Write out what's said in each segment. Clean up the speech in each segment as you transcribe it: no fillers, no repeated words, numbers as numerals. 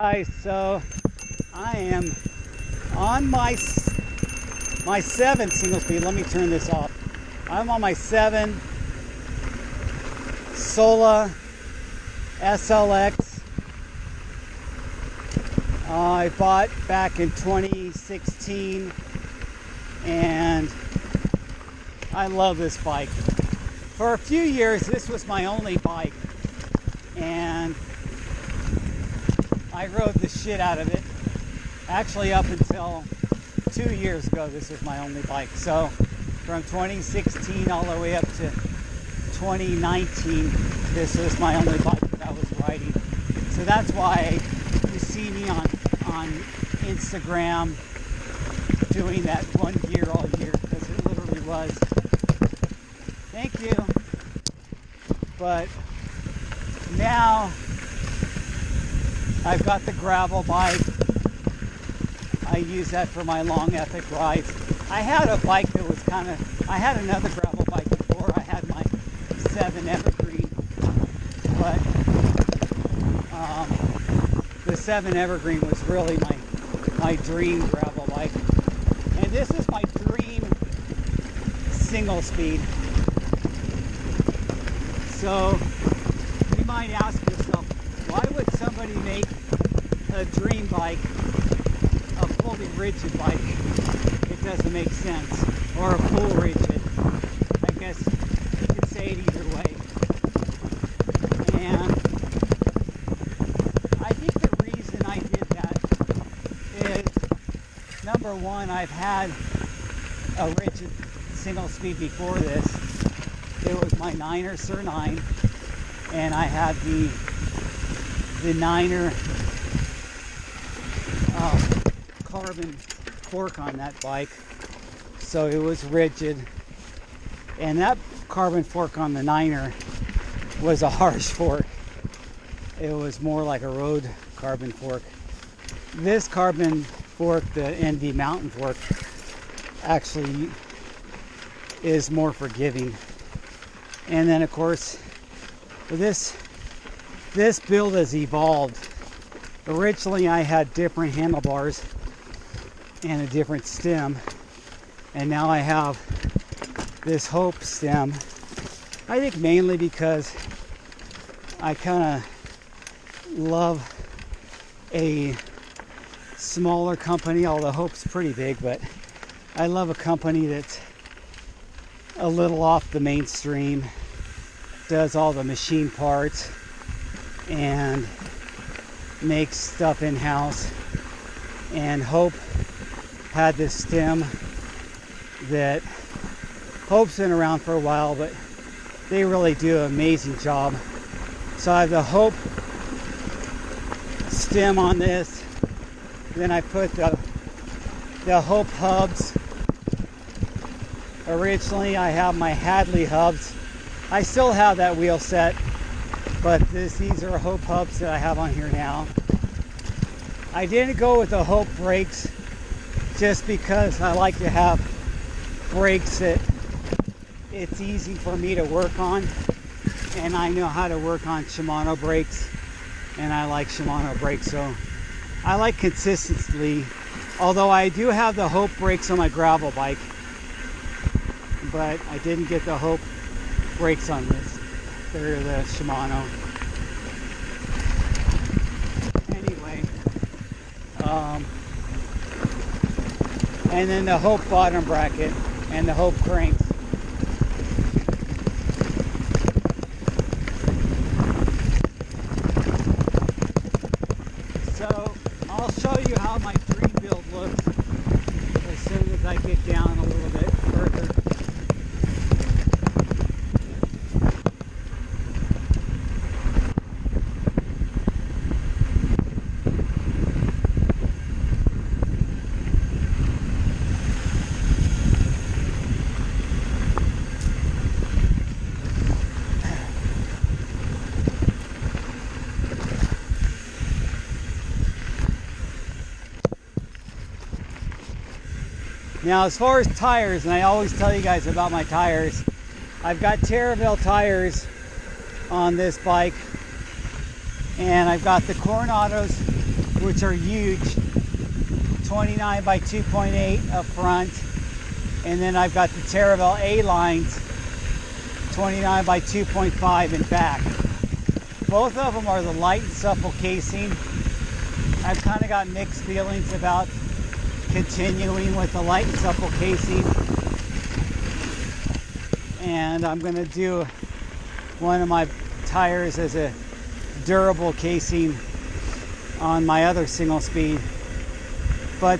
Hi, so I am on my 7 single speed. Let me turn this off. I'm on my 7 Sola SLX. I bought back in 2016 and I love this bike. For a few years this was my only bike and I rode the shit out of it. Actually, up until 2 years ago, this was my only bike. So from 2016 all the way up to 2019, this was my only bike that I was riding. So that's why you see me on Instagram doing that 1 year all year, because it literally was. Thank you. But now I've got the gravel bike. I use that for my long epic rides. I had a bike that was I had another gravel bike before. I had my 7 Evergreen, but the 7 Evergreen was really my dream gravel bike. And this is my dream single speed. So you might ask yourself, why would somebody make a dream bike a fully rigid bike? It doesn't make sense. Or a full rigid. I guess you could say it either way. And I think the reason I did that is, number one, I've had a rigid single speed before this. It was my Niner Sur 9, and I had the Niner carbon fork on that bike, so it was rigid. And that carbon fork on the Niner was a harsh fork. It was more like a road carbon fork. This carbon fork, the ND mountain fork, actually is more forgiving. And then of course this build has evolved. Originally I had different handlebars and a different stem, and now I have this Hope stem. I think mainly because I kind of love a smaller company, although Hope's pretty big, but I love a company that's a little off the mainstream, does all the machine parts and makes stuff in-house. And Hope had this stem that Hope's been around for a while, but they really do an amazing job. So I have the Hope stem on this, then I put the Hope hubs. Originally I have my Hadley hubs. I still have that wheel set, but these are Hope hubs that I have on here now. I didn't go with the Hope brakes just because I like to have brakes that it's easy for me to work on, and I know how to work on Shimano brakes, and I like Shimano brakes, so I like consistency. Although I do have the Hope brakes on my gravel bike, but I didn't get the Hope brakes on this. They're the Shimano. Anyway, and then the Hope bottom bracket and the Hope cranks. So I'll show you how my dream build looks as soon as I get down a little bit further. Now as far as tires, and I always tell you guys about my tires, I've got Terraville tires on this bike, and I've got the Coronados which are huge, 29 by 2.8 up front. And then I've got the Terravel A-lines, 29 by 2.5 in back. Both of them are the light and supple casing. I've kind of got mixed feelings about continuing with the light and supple casing. And I'm going to do one of my tires as a durable casing on my other single speed. But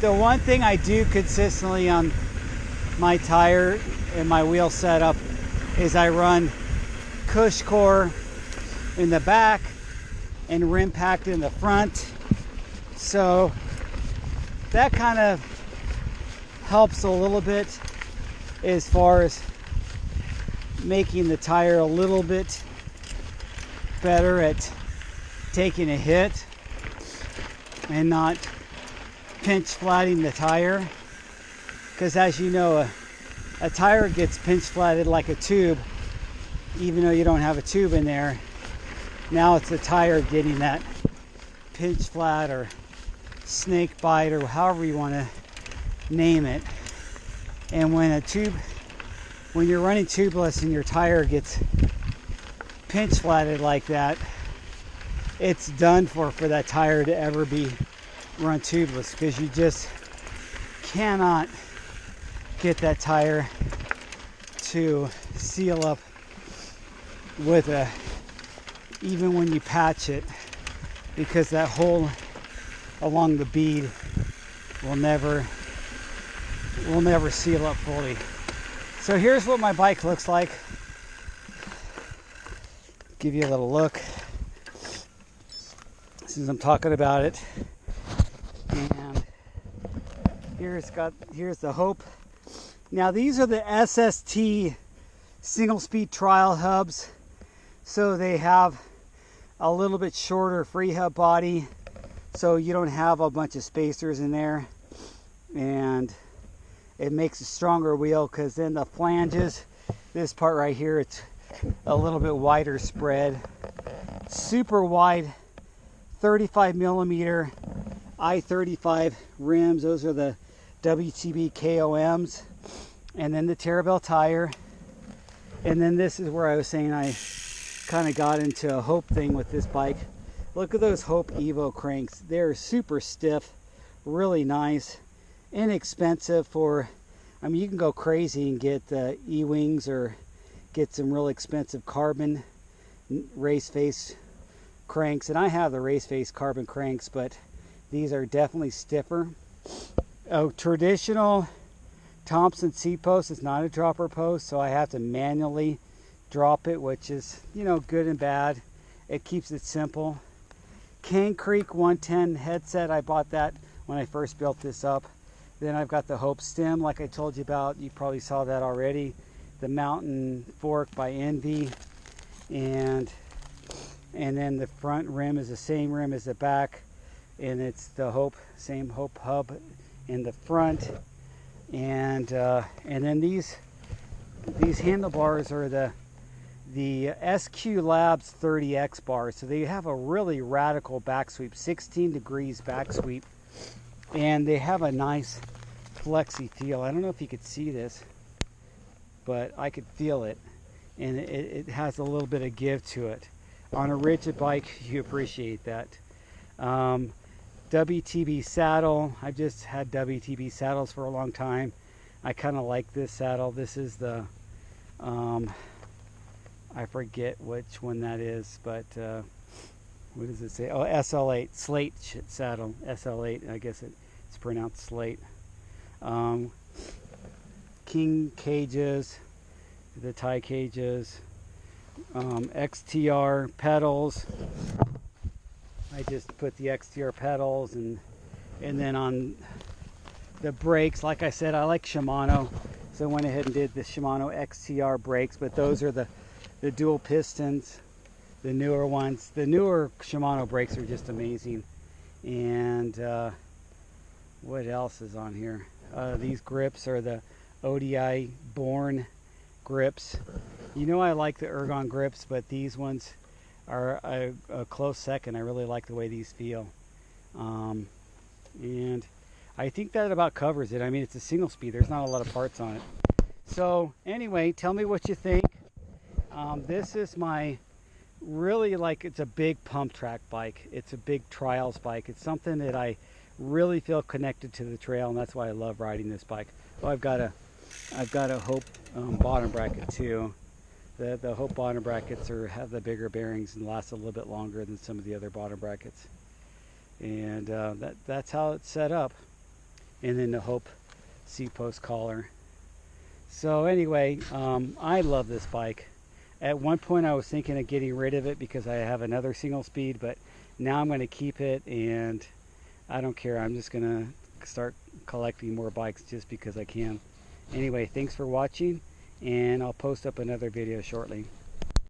the one thing I do consistently on my tire and my wheel setup is I run cush core in the back and rim packed in the front. So that kind of helps a little bit as far as making the tire a little bit better at taking a hit and not pinch flatting the tire. Because as you know, a tire gets pinch flatted like a tube, even though you don't have a tube in there. Now it's the tire getting that pinch flat or snake bite or however you want to name it. And when you're running tubeless and your tire gets pinch flatted like that, it's done for that tire to ever be run tubeless, because you just cannot get that tire to seal up with even when you patch it, because that hole along the bead will never seal up fully. So here's what my bike looks like. Give you a little look since I'm talking about it. And here's the Hope. Now these are the SST single speed trial hubs. So they have a little bit shorter free hub body, so you don't have a bunch of spacers in there, and it makes a stronger wheel, because then the flanges, this part right here, it's a little bit wider spread. Super wide 35 millimeter I-35 rims. Those are the Wtb KOMs. And then the Terravel tire. And then this is where I was saying I kind of got into a Hope thing with this bike. Look at those Hope Evo cranks. They're super stiff, really nice, inexpensive for, I mean, you can go crazy and get E-wings or get some real expensive carbon race face cranks. And I have the race face carbon cranks, but these are definitely stiffer. A traditional Thompson seat post is not a dropper post, so I have to manually drop it, which is, you know, good and bad. It keeps it simple. Cane Creek 110 headset, I bought that when I first built this up. Then I've got the Hope stem, like I told you about. You probably saw that already. The Mountain Fork by Envy, and then the front rim is the same rim as the back, and it's the Hope, same Hope hub in the front. And then these handlebars are the SQ Labs 30X bars. So they have a really radical back sweep, 16 degrees back sweep, and they have a nice flexy feel. I don't know if you could see this, but I could feel it, and it has a little bit of give to it. On a rigid bike, you appreciate that. Wtb Saddle. I've just had Wtb saddles for a long time. I kind of like this saddle. This is the I forget which one that is, but what does it say? Oh, SL8 slate saddle. SL8. I guess it's pronounced slate. King cages, the tie cages, XTR pedals. I just put the XTR pedals, and then on the brakes, like I said, I like Shimano, so I went ahead and did the Shimano XTR brakes, but those are the dual pistons, the newer ones. The newer Shimano brakes are just amazing. And what else is on here? These grips are the ODI Born grips. You know, I like the Ergon grips, but these ones are a close second. I really like the way these feel. And I think that about covers it. I mean, it's a single speed. There's not a lot of parts on it. So anyway, tell me what you think. This is my really, like, it's a big pump track bike. It's a big trials bike. It's something that I really feel connected to the trail, and that's why I love riding this bike. Oh, I've got a Hope bottom bracket too. The Hope bottom brackets have the bigger bearings and last a little bit longer than some of the other bottom brackets. And that's how it's set up. And then the Hope seat post collar. So anyway, I love this bike. At one point I was thinking of getting rid of it because I have another single speed, but now I'm going to keep it, and I don't care. I'm just going to start collecting more bikes just because I can. Anyway, thanks for watching, and I'll post up another video shortly.